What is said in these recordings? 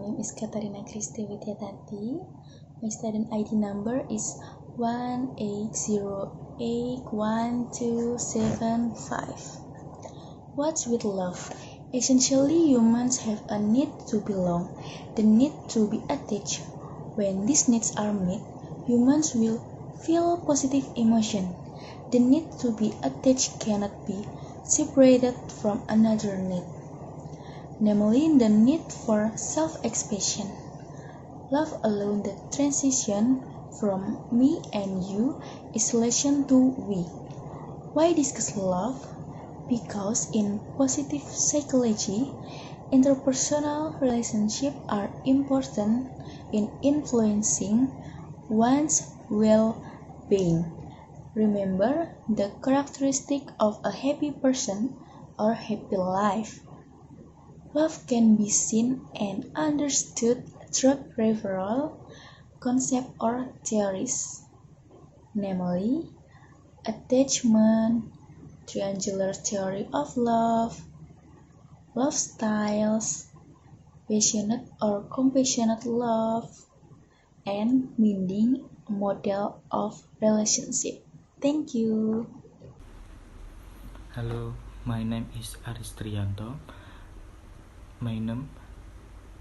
My name is Catharina Cristy Widyatati. My student ID number is 1808125. What's with love? Essentially, humans have a need to belong, the need to be attached. When these needs are met, humans will feel positive emotion. The need to be attached cannot be separated from another need, namely the need for self-expression. Love alone the transition from me and you, isolation to we. Why discuss love? Because in positive psychology, interpersonal relationships are important in influencing one's well-being. Remember the characteristic of a happy person or happy life. Love can be seen and understood through several concepts or theories, namely attachment, triangular theory of love, love styles, passionate or compassionate love, and meaning model of relationship. Thank you. Hello, my name is Aries Trianto. My name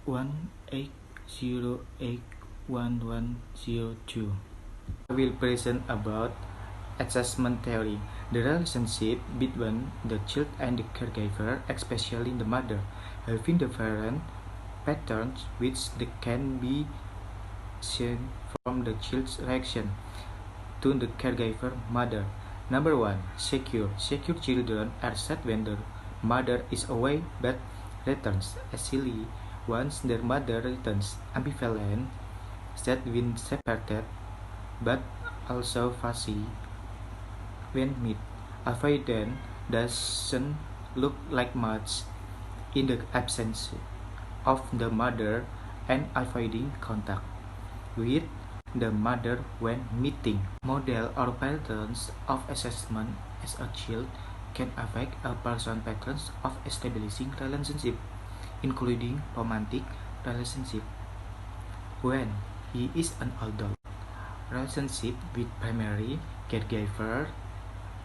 180811102. I will present about attachment theory, the relationship between the child and the caregiver, especially the mother, having different patterns which can be seen from the child's reaction to the caregiver mother. Number 1. Secure. Secure children are sad when their mother is away but returns easily once their mother returns. Ambivalent, sad when separated but also fussy when met. Avoidant, doesn't look like much in the absence of the mother and avoiding contact with the mother when meeting. Model or patterns of assessment as a child can affect a person's patterns of establishing relationship, including romantic relationship. When he is an adult, relationship with primary caregiver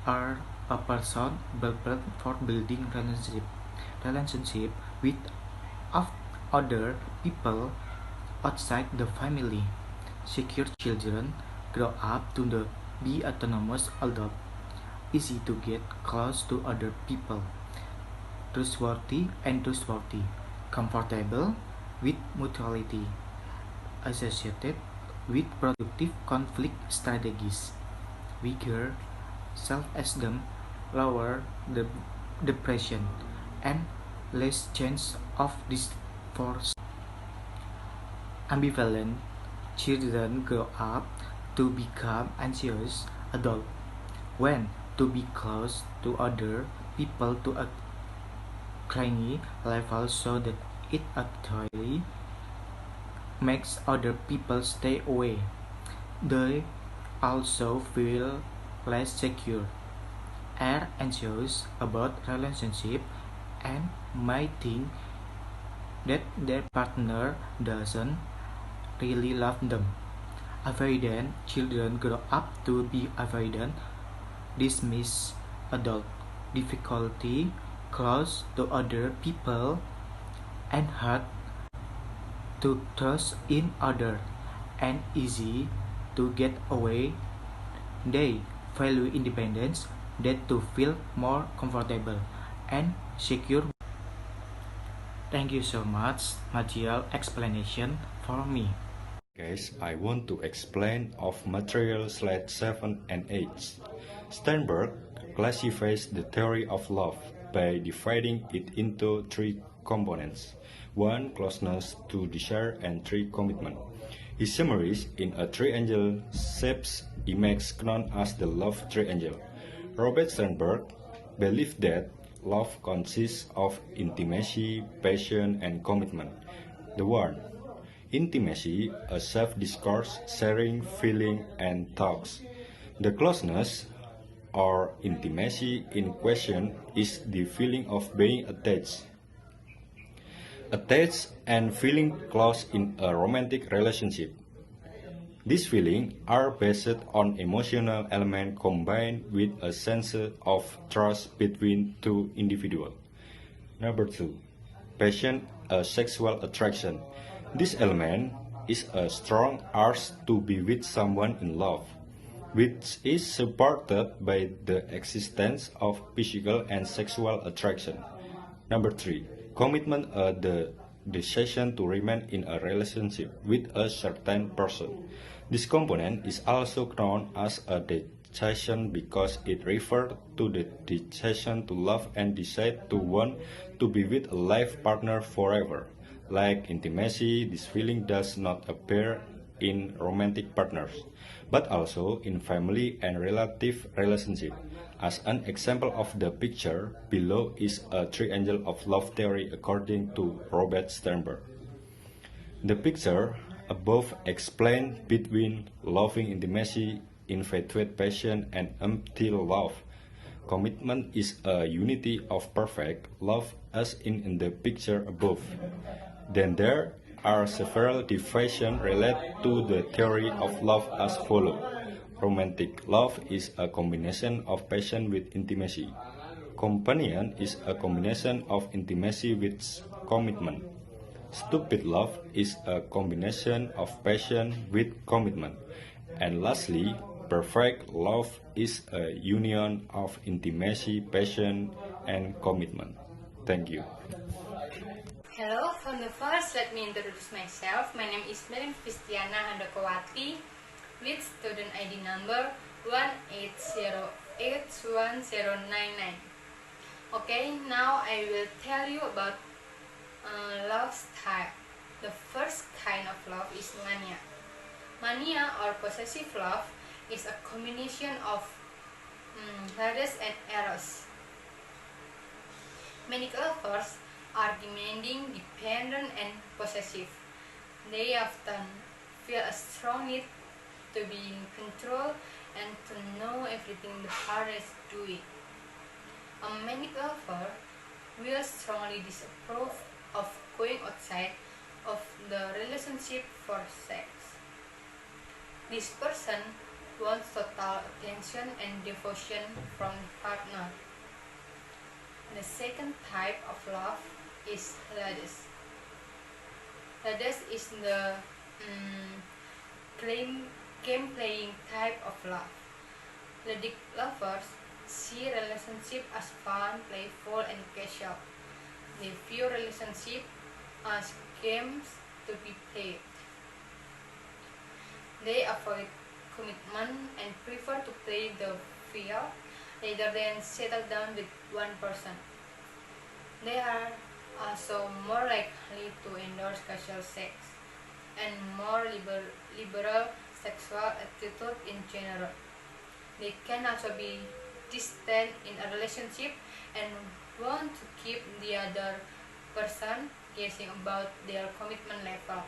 or a person prepared for building relationship with other people outside the family. Secure children grow up to be autonomous adults, easy to get close to other people, trustworthy, comfortable with mutuality, associated with productive conflict strategies, weaker self-esteem, lower depression, and less chance of divorce. Ambivalent children grow up to become anxious adults when to be close to other people to a clingy level so that it actually makes other people stay away. They also feel less secure, are anxious about relationship, and might think that their partner doesn't really love them. Avoidant children grow up to be avoidant, dismiss adult difficulty, close to other people, and hard to trust in others, and easy to get away. They value independence, that to feel more comfortable and secure. Thank you so much, material explanation for me. Guys, I want to explain of material slide 7 and 8. Sternberg classifies the theory of love by dividing it into 3 components. 1. Closeness, 2. Desire, and 3. Commitment. He summarizes in a triangle shapes image known as the love triangle. Robert Sternberg believed that love consists of intimacy, passion, and commitment. The 1. Intimacy, a safe discourse, sharing, feeling, and thoughts. The closeness or intimacy in question is the feeling of being attached. attached and feeling close in a romantic relationship. These feelings are based on emotional elements combined with a sense of trust between two individuals. Number 2. Passion, a sexual attraction. This element is a strong urge to be with someone in love, which is supported by the existence of physical and sexual attraction. Number 3. Commitment, the decision to remain in a relationship with a certain person. This component is also known as a decision because it refers to the decision to love and decide to want to be with a life partner forever. Like intimacy, this feeling does not appear in romantic partners, but also in family and relative relationships. As an example of the picture, below is a triangle of love theory according to Robert Sternberg. The picture above explains between loving intimacy, infatuated passion, and empty love. Commitment is a unity of perfect love as in the picture above. Then there are several divisions related to the theory of love as follows. Romantic love is a combination of passion with intimacy. Companion is a combination of intimacy with commitment. Stupid love is a combination of passion with commitment. And lastly, perfect love is a union of intimacy, passion, and commitment. Thank you. Hello, from the first, let me introduce myself. My name is Mellyn Vistiana Handokowati with student ID number 180811099. Okay, now I will tell you about love style. The first kind of love is mania. Mania or possessive love is a combination of Hades and Eros. Many lovers are demanding, dependent, and possessive. They often feel a strong need to be in control and to know everything the partner is doing. A manic lover will strongly disapprove of going outside of the relationship for sex. This person wants total attention and devotion from the partner. The second type of love is Hades. Hades is the game-playing type of love. Ludic lovers see relationship as fun, playful, and casual. They view relationship as games to be played. They avoid commitment and prefer to play the field rather than settle down with one person. They are also more likely to endorse casual sex and more liberal sexual attitude in general. They can also be distant in a relationship and want to keep the other person guessing about their commitment level.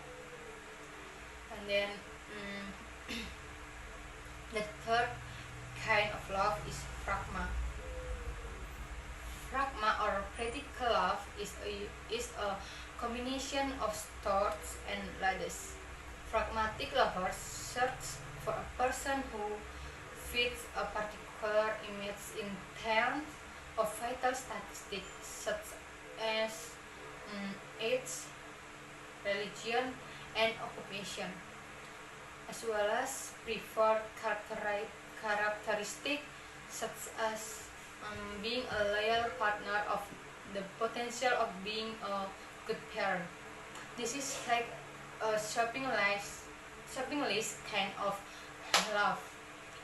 And then the third kind of love is pragma. Pragma or practical love is a combination of storks and ladies. Pragmatic lovers search for a person who fits a particular image in terms of vital statistics such as age, religion, and occupation, as well as prefer characteristics such as being a loyal partner of the potential of being a good parent. This is like a shopping list kind of love.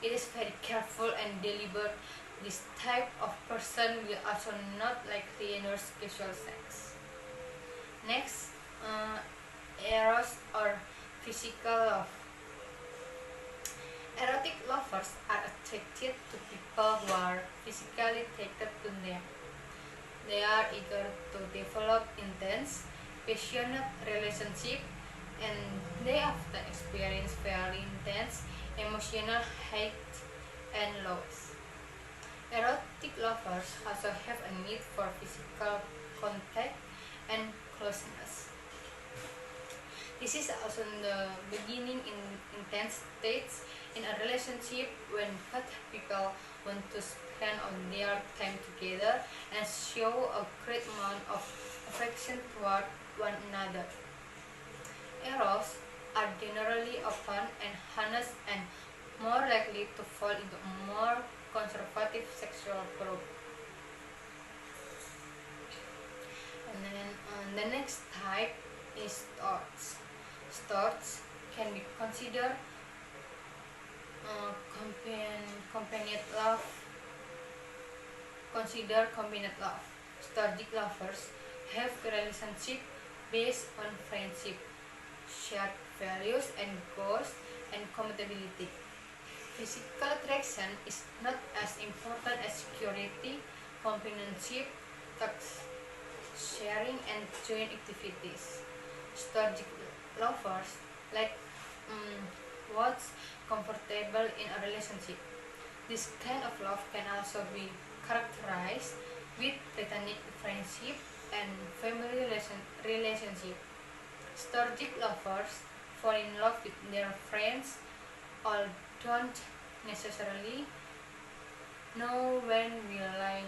It is very careful and deliberate. This type of person will also not likely endorse casual sex. Next, eros or physical love. Erotic lovers are attracted to people who are physically attracted to them. They are eager to develop intense, passionate relationships, and they often experience very intense emotional highs and lows. Erotic lovers also have a need for physical contact and closeness. This is also the beginning in intense states in a relationship when both people want to spend on their time together and show a great amount of affection toward one another. Eros are generally open and honest and more likely to fall into a more conservative sexual group. And then the next type is storks. Storks can be considered companionate love. Storgic lovers have a relationship based on friendship, shared values and goals, and compatibility. Physical attraction is not as important as security, companionship, task sharing, and joint activities. Storgic lovers like what's comfortable in a relationship. This kind of love can also be characterized with platonic friendship and family relationship. Storgic lovers fall in love with their friends or don't necessarily know when will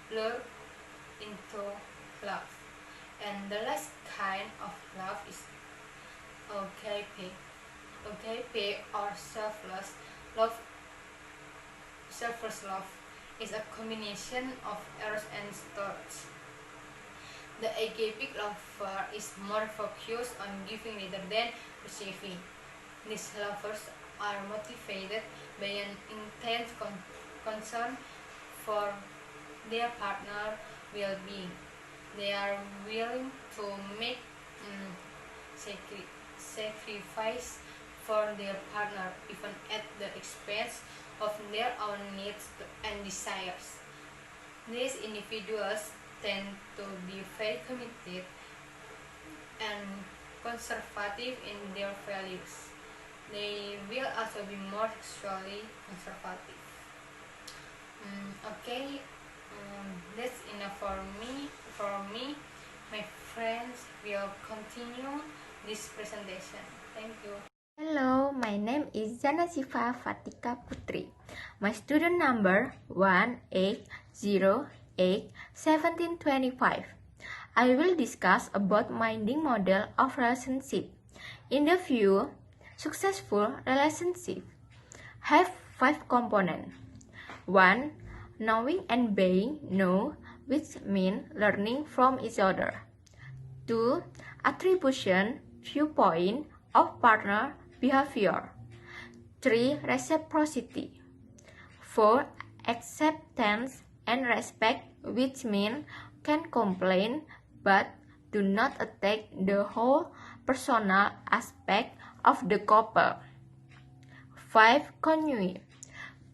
blur into love. And the last kind of love is agape. Agape or selfless love is a combination of Eros and Storge. The agapic lover is more focused on giving rather than receiving. These lovers are motivated by an intense concern for their partner well-being. They are willing to make sacrifice for their partner even at the expense of their own needs and desires. These individuals tend to be very committed and conservative in their values. They will also be more sexually conservative. Okay, that's enough for me. My friends will continue this presentation. Thank you. Hello, my name is Zhanasifa Fatikha Putri. My student number 18081725. I will discuss about minding model of relationship. In the view, successful relationship have 5 components. 1. Knowing and being known, which means learning from each other. 2. Attribution, viewpoint of partner behavior. 3. Reciprocity. 4. Acceptance and respect, which means can complain but do not attack the whole personal aspect of the couple. 5.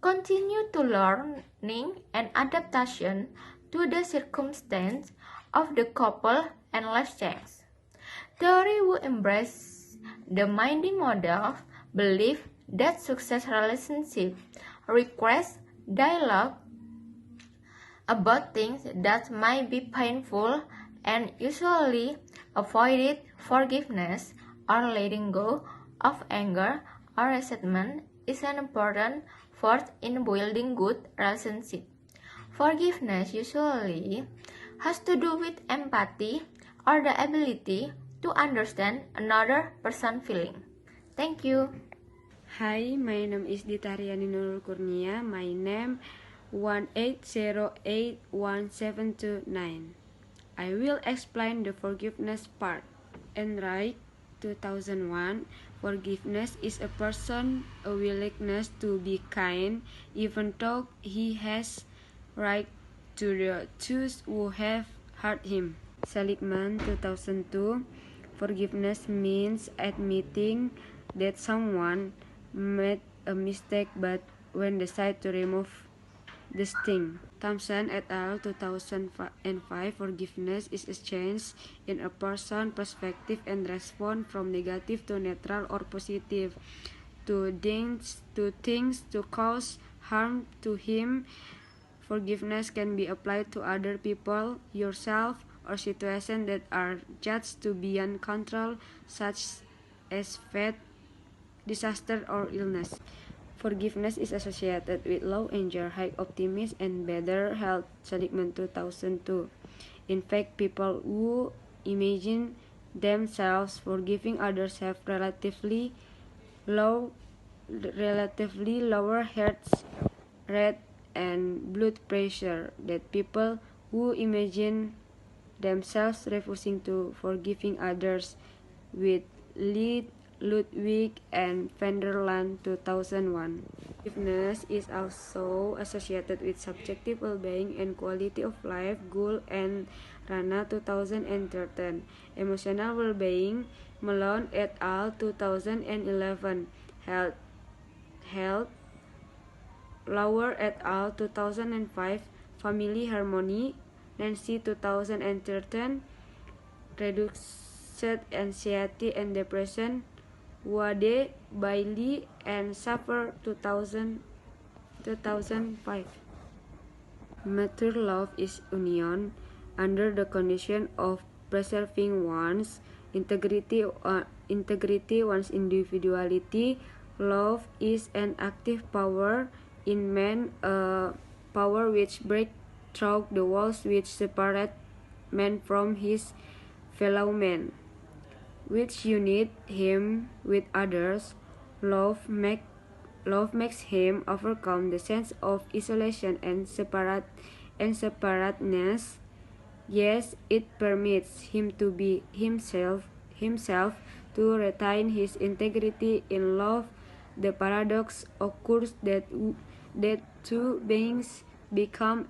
Continue to learning and adaptation to the circumstance of the couple and life change. Theory will embrace the minding model, believe that success relationship requires dialogue about things that might be painful and usually avoided forgiveness or letting go of anger or resentment is an important force in building good relationship. Forgiveness usually has to do with empathy or the ability to understand another person's feeling. Thank you. Hi, my name is Dita Ariani Nurul Kurnia. My name 18081729. I will explain the forgiveness part. In right 2001, forgiveness is a person a willingness to be kind even though he has right to the those who have hurt him. Seligman 2002, forgiveness means admitting that someone made a mistake but when decide to remove the sting. Thompson et al. 2005, forgiveness is a change in a person's perspective and response from negative to neutral or positive to things to cause harm to him. Forgiveness can be applied to other people, yourself, or situations that are judged to be beyond control, such as fate, disaster, or illness. Forgiveness is associated with low anger, high optimism, and better health. Seligman 2002. In fact, people who imagine themselves forgiving others have relatively lower heart rate and blood pressure than people who imagine themselves refusing to forgiving others, with Ludwig and van der Laan 2001. Forgiveness is also associated with subjective well-being and quality of life goal and Rana 2013. Emotional well-being, Mellyn et al. 2011. Health, Lauer et al. 2005. Family harmony, Nancy 2013. Reduced anxiety and depression, Wade, Bailey, and Suffer 2005. Mature love is union under the condition of preserving one's integrity, one's individuality. Love is an active power in man, a power which breaks through the walls which separate man from his fellow men, which unite him with others. Love makes him overcome the sense of isolation and separateness. Yes, it permits him to be himself, to retain his integrity in love. The paradox occurs that two beings become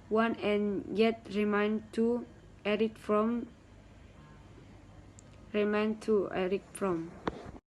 one and yet remain two. Eric Fromm.